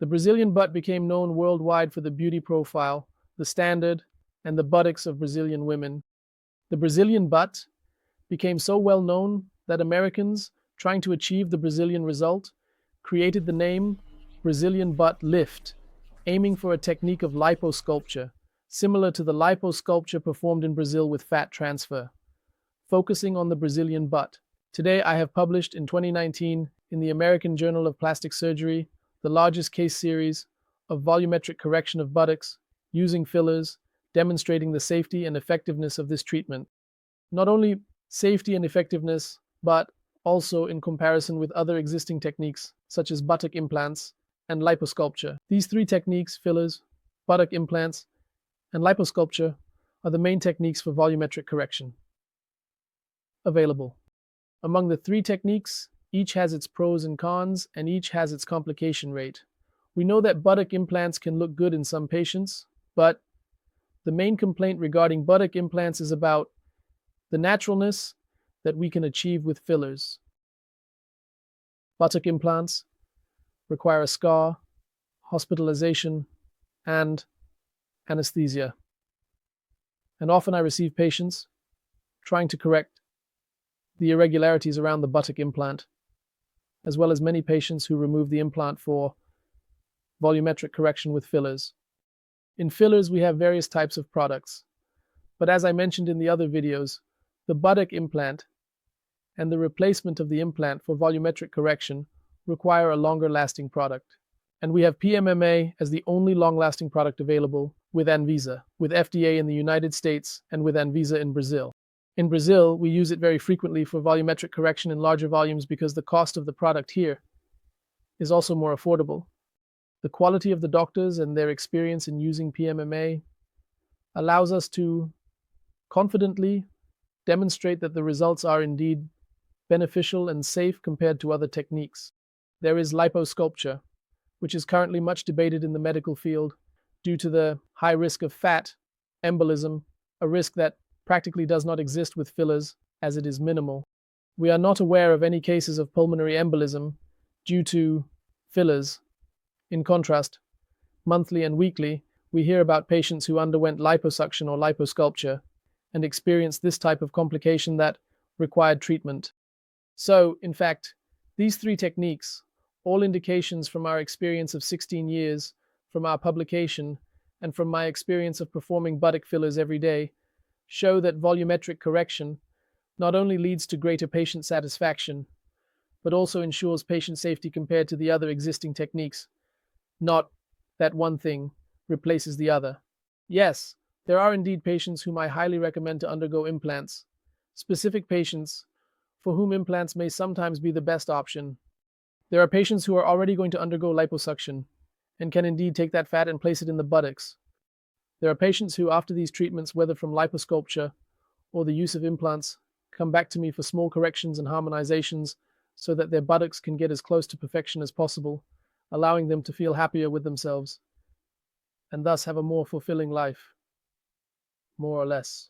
The Brazilian butt became known worldwide for the beauty profile, the standard, and the buttocks of Brazilian women. The Brazilian butt became so well known that Americans, trying to achieve the Brazilian result, created the name Brazilian butt lift, aiming for a technique of liposculpture, similar to the liposculpture performed in Brazil with fat transfer, focusing on the Brazilian butt. Today, I have published in 2019 in the American Journal of Plastic Surgery the largest case series of volumetric correction of buttocks using fillers, demonstrating the safety and effectiveness of this treatment. Not only safety and effectiveness, but also in comparison with other existing techniques such as buttock implants and liposculpture. These three techniques, fillers, buttock implants, and liposculpture, are the main techniques for volumetric correction available. Among the three techniques, each has its pros and cons, and each has its complication rate. We know that buttock implants can look good in some patients, but the main complaint regarding buttock implants is about the naturalness that we can achieve with fillers. Buttock implants require a scar, hospitalization, and anesthesia. And often I receive patients trying to correct the irregularities around the buttock implant, as well as many patients who remove the implant for volumetric correction with fillers. In fillers, we have various types of products, but as I mentioned in the other videos, the buttock implant and the replacement of the implant for volumetric correction require a longer-lasting product. And we have PMMA as the only long-lasting product available with Anvisa, with FDA in the United States and with Anvisa in Brazil. In Brazil, we use it very frequently for volumetric correction in larger volumes because the cost of the product here is also more affordable. The quality of the doctors and their experience in using PMMA allows us to confidently demonstrate that the results are indeed beneficial and safe compared to other techniques. There is liposculpture, which is currently much debated in the medical field due to the high risk of fat embolism, a risk that practically does not exist with fillers as it is minimal. We are not aware of any cases of pulmonary embolism due to fillers. In contrast, monthly and weekly, we hear about patients who underwent liposuction or liposculpture and experienced this type of complication that required treatment. So, in fact, these three techniques, all indications from our experience of 16 years, from our publication, and from my experience of performing buttock fillers every day, show that volumetric correction not only leads to greater patient satisfaction, but also ensures patient safety compared to the other existing techniques, not that one thing replaces the other. Yes, there are indeed patients whom I highly recommend to undergo implants, specific patients for whom implants may sometimes be the best option. There are patients who are already going to undergo liposuction and can indeed take that fat and place it in the buttocks. There are patients who, after these treatments, whether from liposculpture or the use of implants, come back to me for small corrections and harmonizations so that their buttocks can get as close to perfection as possible, allowing them to feel happier with themselves and thus have a more fulfilling life, more or less.